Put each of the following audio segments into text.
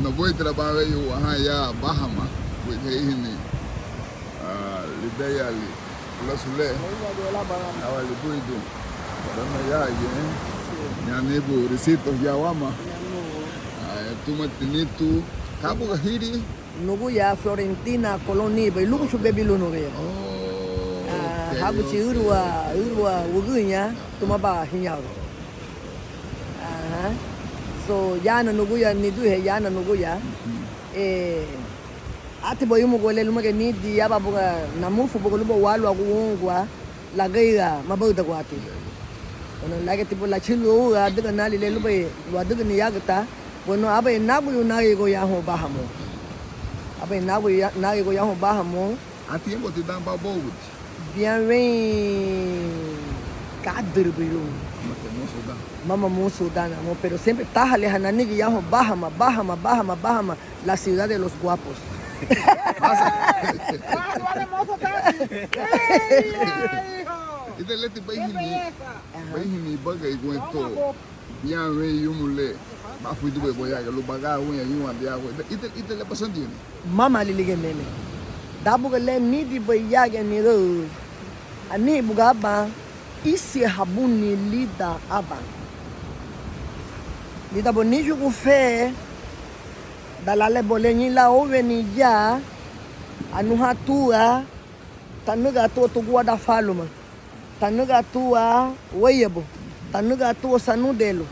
No voy a trabajar yo allá Bajamar, pues ahí ni lidea ali la sule. Ahora le voy yo. Para allá ya ni por recitos ya vamos. Tu matinitu cabo gahiri. Nugu ya Florentina koloni be lugu su bebi luno be. Habu ci urwa wugunya tuma ba hinyao. So yana nugu ya nidu he yana nugu ya. Ati boy mo gole lumage ni di ya babuga namufu bogo lubo walu agungwa lagaiga mabauda gwati. Ono lage tipo la chilu adiga nali le lube wadiga ni yagata. Bueno abe nagu yu nagi go ya ho bahamo. Abe nagu nagi go ya ho bahamo. A tiempo te dan babogo. Bien bem cadre biru. Mama muso dana, pero siempre está lejana ni ya ho Bajama, la ciudad de los guapos. Ite leti bahini baga iguento. Bien ve yumule. Ba fui du boya ga lo baga won yin wan dia ko. Ite le pasan di. Mama lilige meme. Dabu ga le ni di boya ga ni ro. Ani buga ba isi habuni lida aba. Lida boni jugu fe. Dalale bolenyi la oveni ya. Anu hatua. Tanuga to guada faluma. Tanuga tua wayebo. Tanuga tua sanudelo.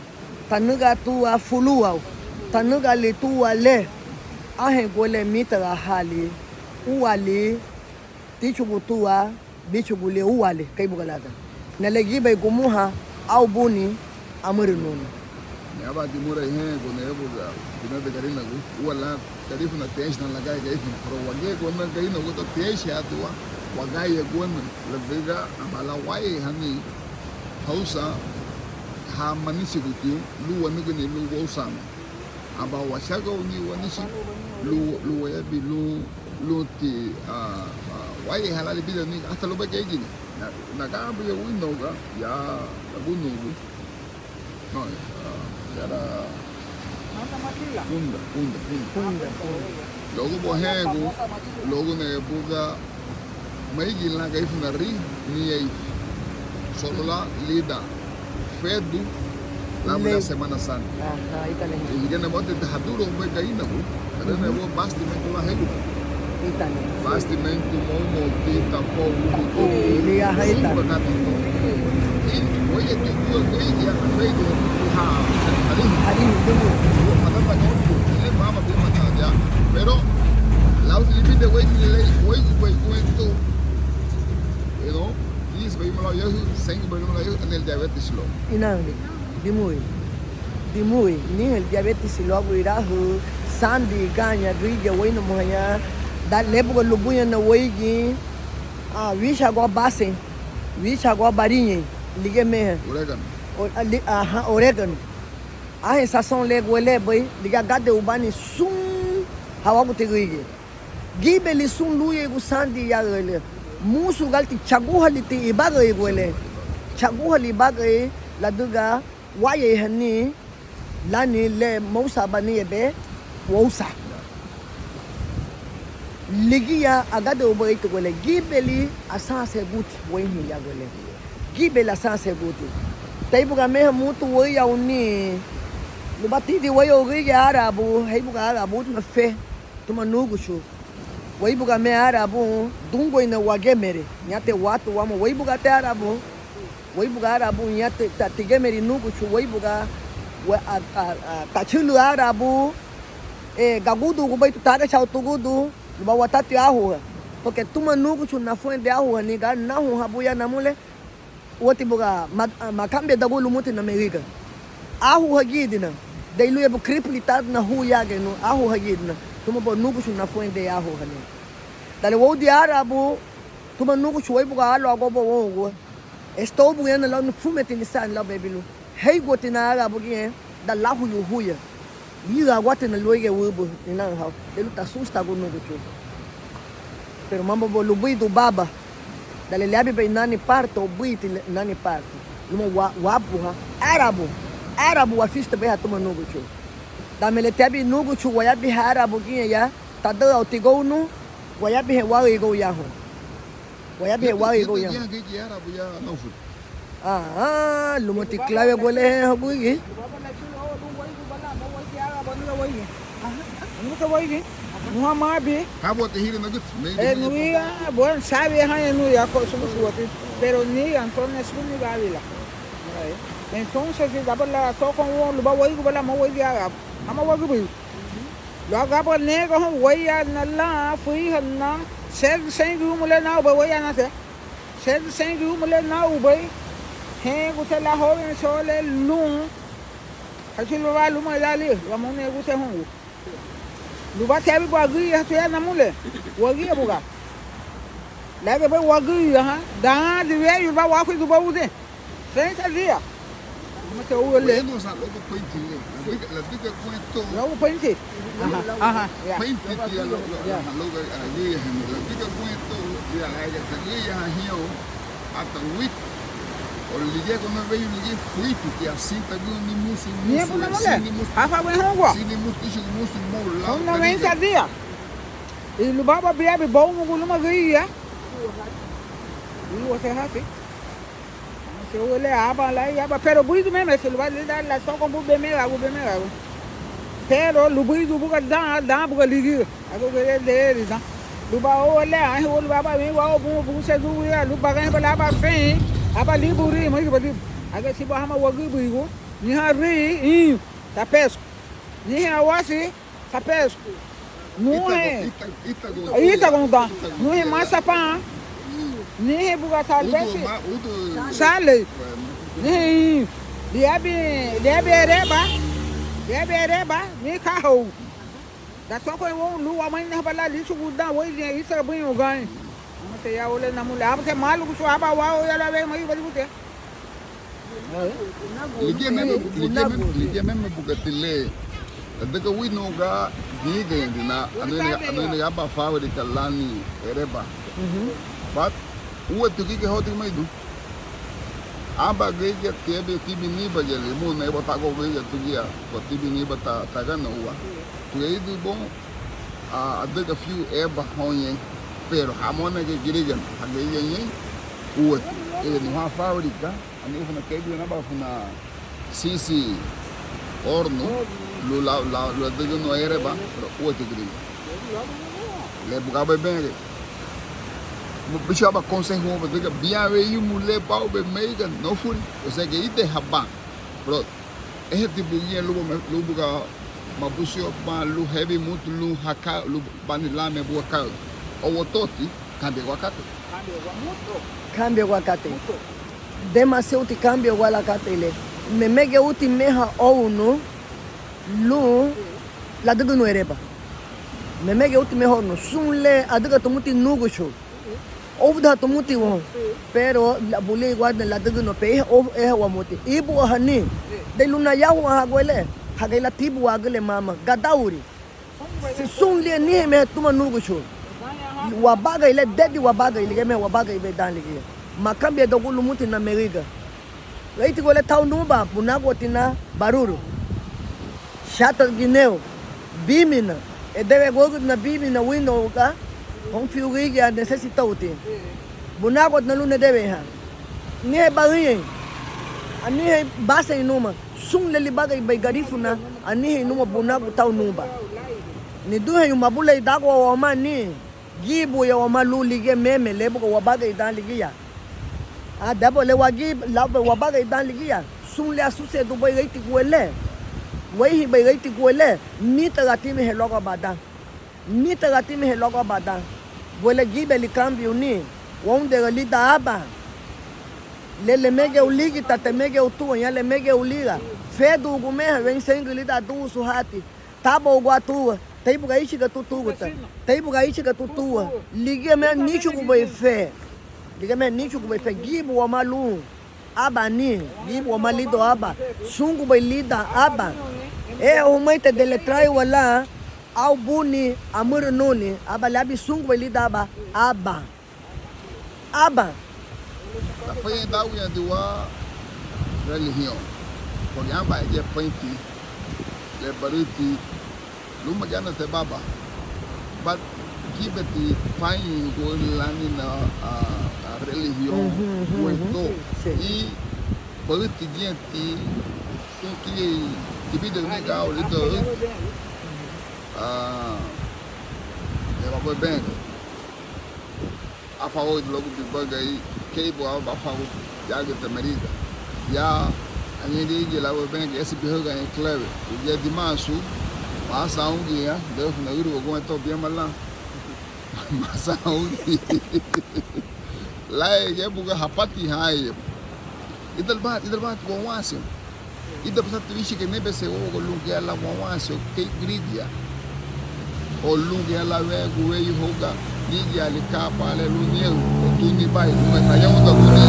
Tanuga tua fuluau. Tanuga le tua le. Ahe gole mita hali. Uwali. Tichugu tua. Bichugu le uwali. Kaibugalada. Nalegiba igumuha au buni amurinunu. Aba di mura he ko ne buga dina de garina go wala garífuna tens na lagai garífuna pro wage ko na gaina go to tens ya tuwa wagai go na la bega amala wai hani hausa ha manisi gutu lu wani gani lu go sama aba washaga ni wani shi lu ya bi lu ti wai halali bi ni hasta lu ba gani na ga bu ya window ga ya bunu no era funda logo bohego logo ne buga mai gilna ga ifuna ri ni ai solo la lida fedu la semana santa itane e gena bote de haduro mai gaina bu ada ne bo bastimento la hego itane bastimento momo tita po liga haita oye tu ya fedu pero la utilidad de güey cuento pero dice que me lo yo sem que me lo yo en el diabetes low inang dimui ni el diabetes low irahu sandi ganya riga wey no moya da lebo lubuya na wey gi wisha go basen wisha go barinhe ligue me orégano a sensação legwele boy liga gade ubani sum hawa kutegige gibeli sum luye gusandi ya gele musu galti chaguha liti ibaga igwele chaguha libaga la duga waye hani lani le mousa bani ebe wousa ligia agade uboy tegwele gibeli asanse gut wenhi ya gwele gibeli asanse gut taibuga meha mutu wo ya uni lu batidi wo yo ge arabu haibuga arabu na fe tuma nugushu wo ibuga me arabu dungo ina wagemere nyate watu wamo wo ibuga te arabu wo ibuga arabu nyate tatigemeri nugushu wo ibuga wa tachulu arabu gagudu go baitu tada chau tugudu ba watati ahu porque tuma nugushu na fuende ahu ni ga nahu habuya namule woti buga makambe da gulu muti na meriga ahu hagidina dai luye bu kriplitad na hu yage no ahu hagidina tuma bo nugushu na fuende ahu hane dale wodi arabu tuma nugushu wai buga alo agobo wongo estou buena lá no fumete ni san lá bebilu hei goti na arabu gi da lahu yu huya liga gwate na luege wubu ina ha delu ta susta go nugushu pero mambo bo lubi do baba dale liabi bei nani parto o buiti nani parto numa wapuha arabu afista bei hatuma nugo chu Damele tebi nugu chu wayabi hara bugi ya. Tada au tigo nu wayabi he wari go ya ho. Wayabi he wari go ya. Lumoti clave gole he bugi. How about the heating of it? Nuia, bom, sabe, a nuia, pero ni Antonio es muy gávila. Entonces, si daba la toca un lugar, voy a la mover de agua. Ama wagubi. Lo agaba nego, voy a la, fui a na, ser sem gumule na, voy a nacer. Ser sem gumule na, voy. He, gusta la joven sole lum. Así lo va luma dali, vamos a gusta hongo. Luba tebi wagi ya tuya namule wagi ya buga lagi ba wagi ya da de we yu ba wa ku du ba ude sen sa dia ma se o le no sa logo pointi la diga cuento yo pointi ya pointi ya logo ali la diga cuento ya la ya tania hiyo hasta wit o ligue quando veio ligue fuito que assim tá vindo ni musu ni por namule afa we hongo si ni musu mola não vem sa dia e luba ba bia bom no luma gui ya e você happy se o le aba lá e aba pero buido mesmo se luba lhe dá lá só com bu bemera pero lubuido buga da buga ligue agora dele da luba o le a o luba ba vem o bu se du ya luba ganha ba lá ba fim aba liburi mas que aga si ba hama wagi buigo ni ha ri tá pesco ni ha wasi tá pesco não é ita gonda não é massa pa ni é buga talvez sale ni reba ni carro da só com um lu a mãe na bala lixo guda hoje isso é bem o ganho você ia olhar na mulher você maluco só aba uau e ela vem mais vai você ligue mesmo bugatile daga wino ga diga na anene aba favori kalani ereba but o tu que hoti mai du aba geja tebe tibini bajale mo na bota go geja tu dia ko tibini bata tagana uwa tu aí do bom a daga few eba honye pero hamona que girigan hageja yen o ele não favori ka ani funa kebi na ba funa sisi orno lo daga no ereba o te giriga le buga bem Bishop consegue uma vez bia veio mulher pau be meiga no furi ou seja que ite haba bro é tipo guia lubu ga mabushio ba lu heavy muito lu haka lu banila me boa ka o toti cambia wakati cambia wakati demasiado cambia wakati le me mege uti meha ou no lu la dugu no ereba me mege uti meha no sunle aduga tumuti nugu show Ovo da to muti wo pero la bule guarda la de no pe o e wa muti ibu hani de luna ya wa hagwele hagela tibu agele mama gadauri se sun le ni me tuma nugu sho wa baga ile dedi wa baga ile me wa baga ibe dan lige makambia do gulu muti na meriga leiti gole tau nuba bunago tina baruru shata gineo bimina e deve gogo na bimina window ka Kung fiugi ya necessita uti. Bunakot na luna debe ha. Ni he bari. Ani he basa inuma. Sung lelibaga ibay garífuna. Ani he inuma bunakot tau nuba. Ni duhe yung mabulay dako wa wama ni. Gibu ya wama lulige meme lebo ko wabaga idan ligiya. Dabo le wagi labo wabaga idan ligiya. Sung le asuse do bay gaiti kuele. Wai hi bay gaiti kuele. Ni tagati me he loga badang. Ni tagati me he loga badang. Vuole gibeli cambio ni. Wonde galida aba. Le mege uligi tate mege utu ya le mege uliga. Fedu gumeha vem sengilida du suhati. Tabo guatua. Taibu gaishi ga tutua. Taibu gaishi ga tutua. Liga me nichu gubei fe. Liga me nichu gubei fe gibu wa malu. Aba ni. Gibu wa malido aba. Sungu bai lida aba. Umaita dele trai wala. Au buni amur noni aba labi sungu ele daba aba foi da uia do religião porque amba é pointi le baruti luma jana te baba but kibeti fine go lani na religião muito e baruti gente que vida legal então ela foi bem a favor do logo de baga aí que boa a favor já que te merida já a gente diz lá foi bem que esse birro ganha clave o dia de março passa dia deu na rua com a bem mal passa dia lá é buga rapati hai idal bat com assim e depois tu viste que nem pensei o lugar lá com assim que gridia o lugar lá é o e hoga ni ali capa ali lunel o tu ni vai não vai já outra coisa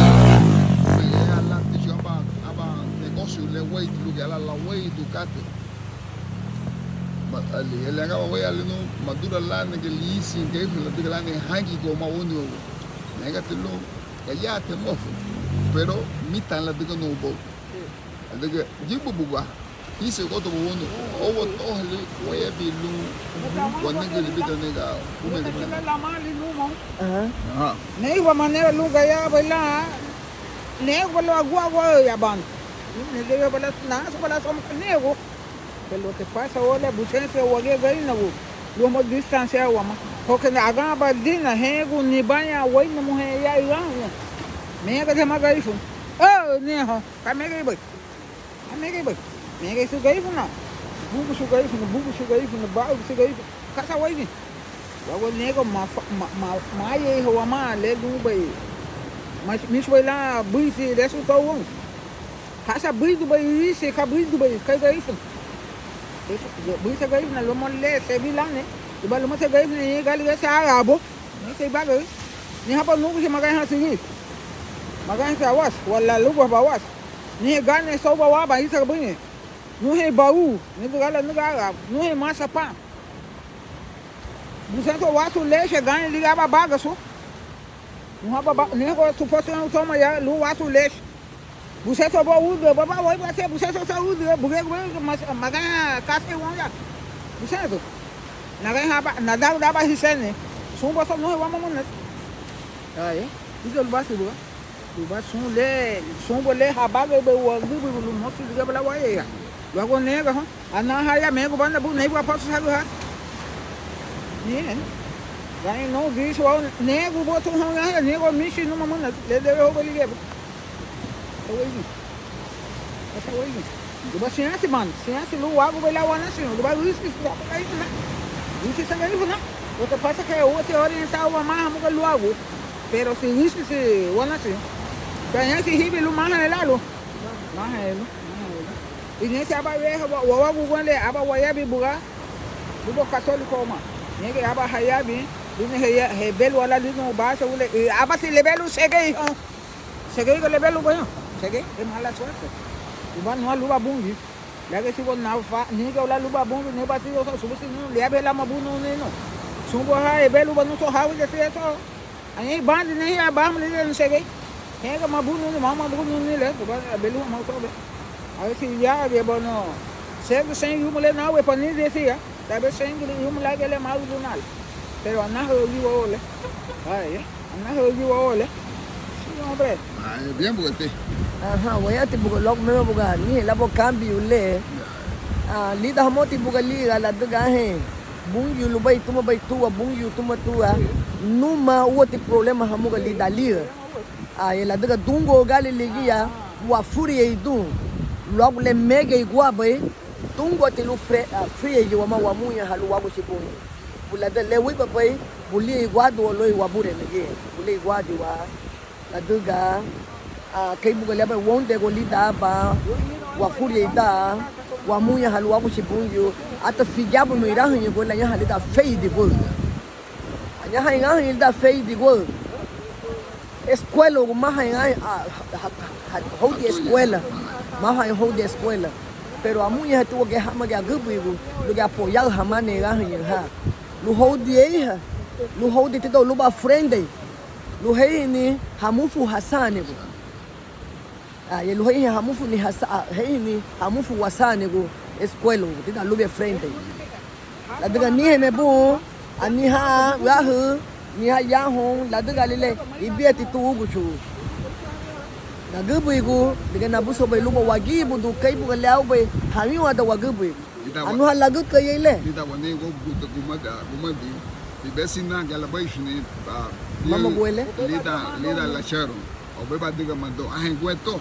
é lá te chama aba negócio le way lugar lá way do cate ali ele acaba way ali no madura lá naquele sim que ele lá nem hangi como onde negativo ya te mofo pero mitan la digo no bo diga jibu buga ise ko to wono o to hali ko ya bi lu wonna gele bi nega kuma ne la mali no mo nei wa manera lu ga ya bala ne wala agua ya ban ne debe bala na so bala so nego pelo que pasa olha bucente o age gai na wo lu mo distância wa ma porque na aga ba dina hego ni banha wai na mo he ya ya me ga de magai fu ne ho ka me ga bai me ga su gai fu na bubu su gai fu na ba su gai ka sa wai ni wa ne go ma ye ho ma le du bai mas mi su lá bui se de su to wo ka sa bui du bai se ka bui du bai ka gai fu bui se gai na lo mo le se bi la ne ba lo mo se gai ni ga li sa arabo ni se ba gai ni ha pa nu ko se magai ha se magai sa was wala lu ba was ni ga ne so ba wa ba isa buni nu he baú ni ga la nu ga nu he massa pa busan to wasu le che ga ni ga ba baga so nu ha ba ni ko tu posto no toma ya lu wasu le busan to ba u de ba ba wa se busan so sa u de buge magai ka se won ya busan to na ga ha ba na da ba hisene so ba so no wa mo na ai isso lo basta do ba son le habaga be wo gubu lu mo su ga bala wa ya lo go ne ga ana ha ya me go bana bu ne ba pa su ha ga ni ga no vi so ne go bo to ha ya ne go mi shi no mo na le de ho go li ge to wi ni ata wi ni do ba sian si man sian si lu wa go bala wa na si do ba wi si ba ka ina wi si sa ga ni na o te pasa que o te orienta wa ma mo ga lu ago pero si wi si wa na si kaya si hibi lu maha lalo maha lu ini si aba we wa gugole aba wayabi buga bugo katoliko ma nege aba hayabi dine he bel wala dino ba so le aba si lebelu segei ko lebelu boyo segei e mala suerte uban no luba bungi lage si bon na fa nege wala luba bungi ne ba si so subusi no le abela mabuno ne no sumbo ha e belu banu to hawi de to ani bandi ne ya ba mle ne segei hega mabuno ni mama mabuno ni le ba belu ma to be a si ya be bono sego sem yumule na we pani decía sabe sem yumula que le mal dunal pero anaho yo ole ay anaho yo ole sí hombre ay bien porque voy a te bugo log me buga ni la bo cambio le lida hamoti buga liga la daga he bungu lu bai tuma bai tua bungu tuma tua numa outro problema hamuga lida liga ela daga dungo gali ligia wa furi e dun logo le mega igual bai dungo te lu free e wa munya halu wa bu sibu bula de le wi bai buli igual do lo wa bure nege buli igual di wa la daga kai buga le bai wonde go lida ba wa furi e da wa munya halu wa bu sibu yo ata fijabu no ira hanye go la nya halida fei de go anya hanya da fei de go escuela o más hay hold escuela más hay hold escuela pero a muña tuvo que jamás que agubo lo que apoyar jamás negar ha lo hold hija lo hold te do lo ba frente lo hei ni hamufu hasane go lo hei hamufu ni hasa hei ni hamufu wasane go escuela, tita lube frente. La diga ni he me bu, ani ha rahu, ni ha yahong, la diga lele, ibiati tu uguchu. Na gubu diga na buso bay luba wagi budu kay bu liao bay, hami wada wagubu. Anu ha lagu kayele. Lida wane go gumadi. Di besina galabashni Mama guele. Lida la chero. O beba diga mando ahen gueto.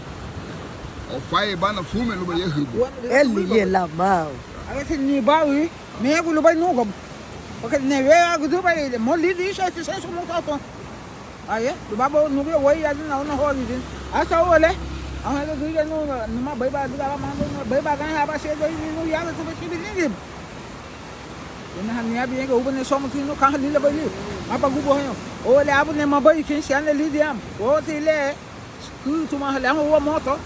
O fai bana fume luba yehubu. Eli ye la mau. Agora ni baui, me gulo bay no go. Porque ne ve agudo bay mo lidi isa se senso mo tato. Aye, do babo no be way ya na no holi din. Asa ole. Ang halo diga no ma bay ba diga ma no bay ba kan ha ba se bay no ya to be sibi din. Ina han ya bi ngo ubne so mo tino kan halila bay li. Apa gubo hayo. Ole abu ne ma bay kin sian lidi am. O ti le ku tu ma hala ho moto.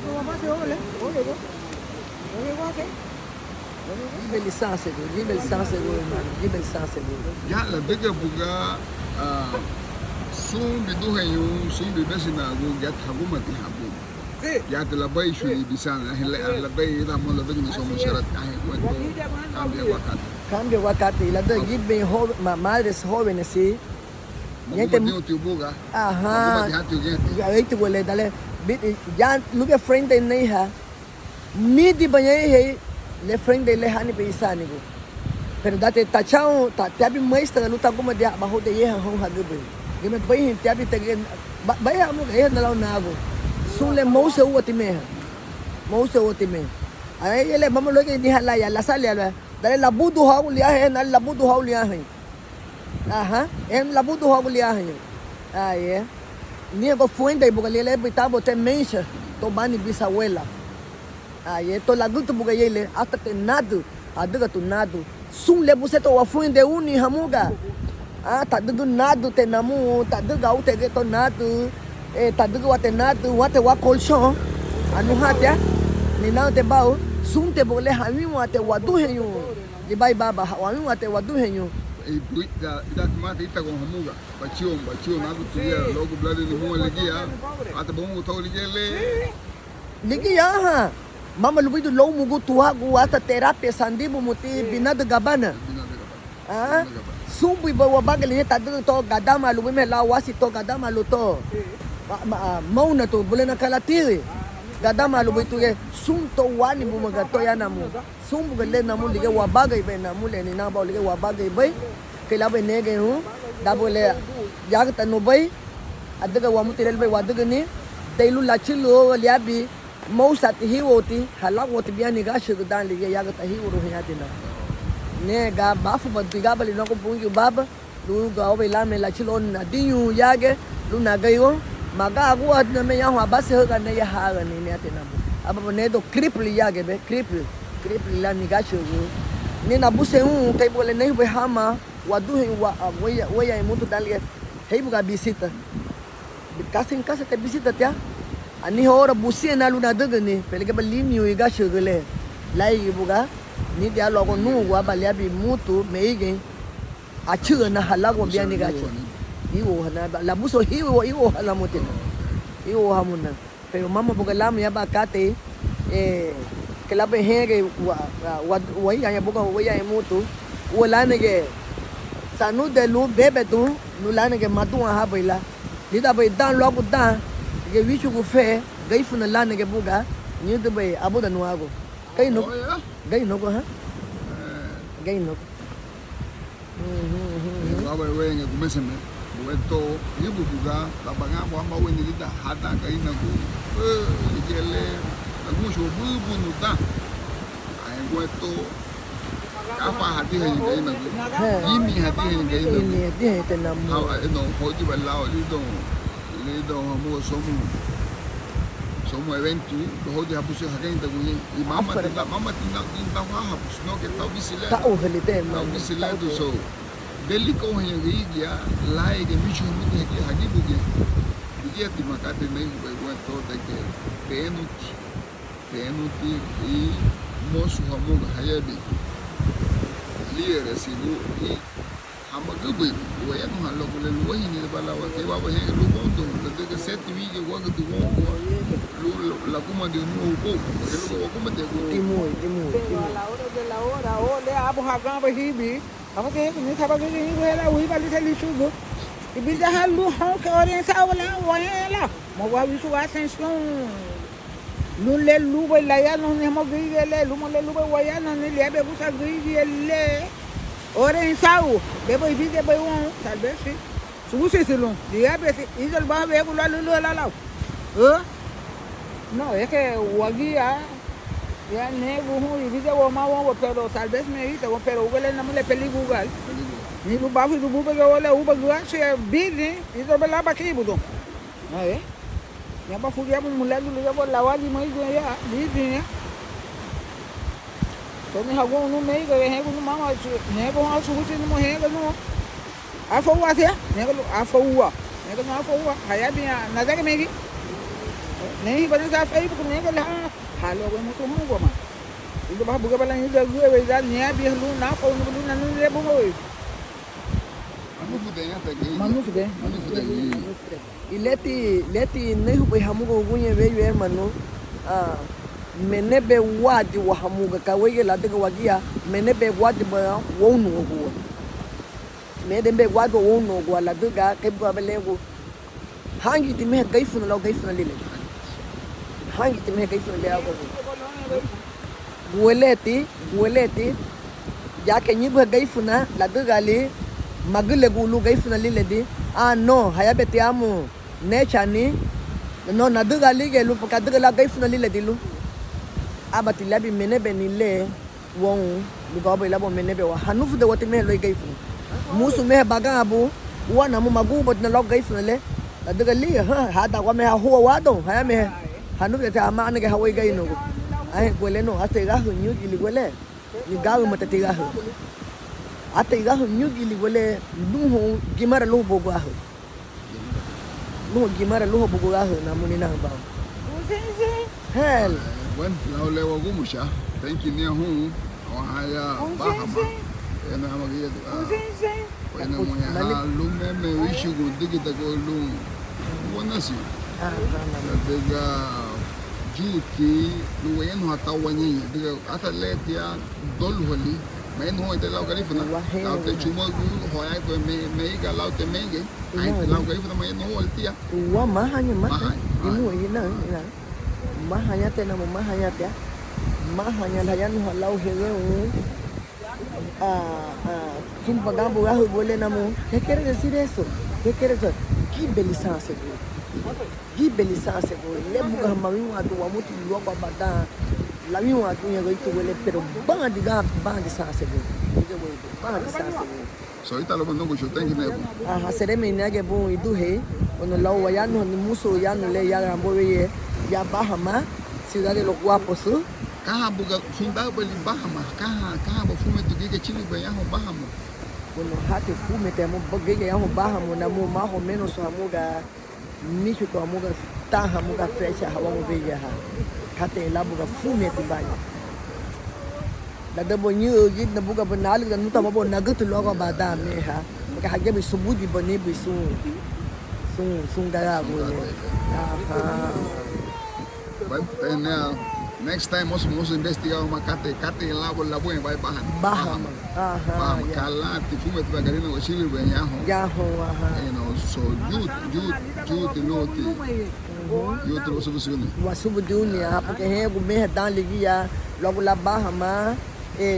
Go ma se ole. Ole go. Ole go te. Give licença, give licença, mano. Give licença. Ya la diga buga sum bidu hayo sum bi besina go get hagumati habu. Ya te la bay shuni bisana la bay da mo la diga so mo sharat ahe gueto. Cambia wakati la de give madres jóvenes sí. Gente mo tu buga. Ajá. Ya itu boleh dale. Ya lugar frente nem ha. Ni di banyak he le frente le hani pe isani go. Pero date tachao tabi mais ta luta como dia bajo de ye hong hagubu. Game bai tabi te bai amo ga na lao nago. Sule mouse o time. Mouse o time. Ai ele mamo lo ke ni hala ya la sale la. Dale la budu ha ulia he na la budu ha ulia he. Aha, en la budu ha ulia he. Ai ni go fuende buga le bitabo te mencha to bani bisabuela. Aí tô lá dentro porque ele até tem nada, adiga tu nada. Sum le buseto wa fuende uni hamuga. Tá dando nada tem namu, tá dando ao te geto nada. Tá dando wa te nada, wa te wa colchão. Anu hatia, ni não te bau, sum te bole hami wa te wa du henyo. Di bai baba, wa mi wa te wa du henyo. Da mata ita con hamuga. Bachio nada tu ya logo blade ni mo ligia. Ata bom to ligele. Ligia ha. Mama lubidu low mugu tuagu ata terapia sandibu muti binada gabana. Sumbu iba wabagali ta to gadama lubi me la wasi to gadama luto. Mauna to bulena kalatiri. Gadama lubi tu ye sumto wani bu magato ya namu. Sumbu gale namu lige wabagai be namu le ni na ba lige wabagai be. Kila be nege hu dabole jagta no be. Adaga wamutirel be wadaga ni dailu lachilo liabi. Mau sati hiwoti halak woti biani ga shugudan lige yaga ta hiwuru hiyatina ne ga bafu badiga bali nako bungi baba lu ga obe la me la chilon na dinyu yage lu na gayo maga agu adna me yahu abase ga ne ya haga ni ne atina aba ne do cripli yage be cripli la ni ga shugu ni na buse kai bole ne be hama wadu hi wa mutu dalige heibu ga bisita kasin kasa te bisita tia ani hora busia na luna daga ni pele ke balimi o iga shugule lai buga ni dia logo nu wa balia bi mutu meige a chua na halago bia ni gacha iwo na la buso hiwo hala mutina iwo hamuna pero mama buga lam ya bakate ke la be hege wa ya buga wa ya mutu wala nege sanu de lu bebe tu nu la nege matu ha baila ni da be dan logo dan ge wichu go fe garífuna lá nege buga ni de be abuda no ago kai no go ha gai no Baba we nge kumeseme bueto ni buga la banga wa ma we ni da hata kai na go igele agusho bubu no da ai bueto kafa hati he ngai na go yimi hati he ngai na ni de te na mo no ho di ba lao li do mo somo evento do hodi hapusi hakenta guni mama tinda wa hapus no ke tau bisile ta o helite tau bisile do so deli ko he ngia lai ke michu mu ke hagi buge dia ti makate nei go to de ke penuti e mosu hamu hayabi liere silu e Amagubi, where no local way in the Balawa, they were hanging a local, the set to me, the work to walk, La Cuma de Nuo, Timur. De la hora, o le abo hagamba hibi. Apa ke ni thaba ke ni wela wi bali thali sugo. Ibi da halu hon ke orienta wala wala. Mo wa wi su attention. Lu le lu ba la ya no ne mo gi le lu mo le lu ba wa ya no ne le be bu sa gi le. Orienta o be bo ibi de bo won talbe si. Su se se long. Dia be si izol ba be ku la lu la. No, es que Guaguía ya nego y dice más pero tal vez me dice pero huele no le peli Google. Ni bu bafu du bu que wala u ba gua se bidi y do bela ba ki budo. Ya ba fu ya bu muladu ya bo la wali mai ya bidi. So ni hago no me que he no mama nego ha su ti no he no. Afa wa tia nego afa wa. Nego no afa wa. Haya dia na da que me नहीं बने साफ है तो नहीं गला हालो को तो हम को मा इनको बाहर बुके वाला नहीं दे गुए वे जा नया भी हलू ना फोन बोलू ना ले बुको manu fide ileti ne hu hamu ko gunye we manu menebe wadi wa hamu ka we la de wagia menebe wadi ba wonu go menebe wadi wonu go la de ga ke ba belego hangi ti me gaifuna lile hangi ti me gaifuna le ago gueleti ya ke nyi ba gaifuna la de gali magule gulu gaifuna lile di no haya beti amu ne chani no na de gali ge lu ka de la gaifuna lile di lu abati labi menebe ni le won lu ba ba labo menebe wa hanufu de wote me lo gaifuna musu me baga abu wana mu magu bot na lo gaifuna le la de gali ha da wa me ha huwa wa do haya me hanu de ta ma ne ge hawai gai no ai gwele no ate ga hu nyu gili gwele ni ga mu mata te ga hu ate ga hu nyu gili gwele luho gimara luho bogo ga hu luho gimara luho bogo ga hu na muni na ba hell when la le wa gumusha thank you ne hu o haya Bajamar ena amagia ena mo ya lu me wishu go digita go lu wana si daga juti lu yen ho ta wani daga atletia dol holi men ho de la garífuna la te chuma gu ho ya ko me ga la te menge ai la garífuna me no voltia wa mahanya imu ina mahanya te na mahanya te mahanya la yan ho lau hewe sin pagambo ga ho bole na mo ¿qué quiere decir eso? ¿Qué quiere decir? Give license le buga mami wa do wa mutu lo ba bada la mi wa do yego itu wele pero bandi license so ita lo mando go thank you sere me na ge bo idu he ono la wa ya no ni muso ya no le ya rambo we ya Bajamar ciudad de los guapos kaha buga funda bali Bajamar kaha ba fume to ge chili ba ya ho Bajamar bueno hate fume te mo boge ya ho Bajamar na mo ma ho menos so amuga micho to amuga ta amuga fresh hawa mo be ya ha kate la buga fume ti ba da bo nyu gi na buga banal ga nu ta bo nagut logo ba da me ha ka ha ge bi subudi bani bi sung ga go but now next time most investigamos uma cate lá la buena vai Bajamar kala ti fume tu garina o chile ben ya ho so you loti you to solucione wasubu dunia porque he go me dan ligia logo la Bajamar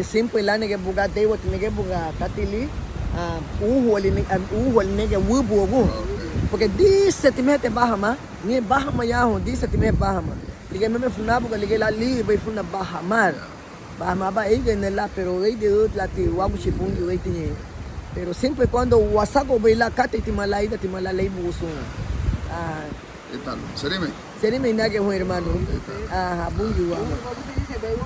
simple la ne ge buga de wot ne ge buga tatili uhol ne ge wubu porque 10 cm Bajamar ni Bajamar ya ho 10 cm Bajamar liga me funabo ga liga la li bai funa Bajamar ba ege nela pero de la ti wagu chipungi waitinye pero siempre cuando wasago baila kate timalaida timalalai buso etalo serime nage ho hermano bungi wa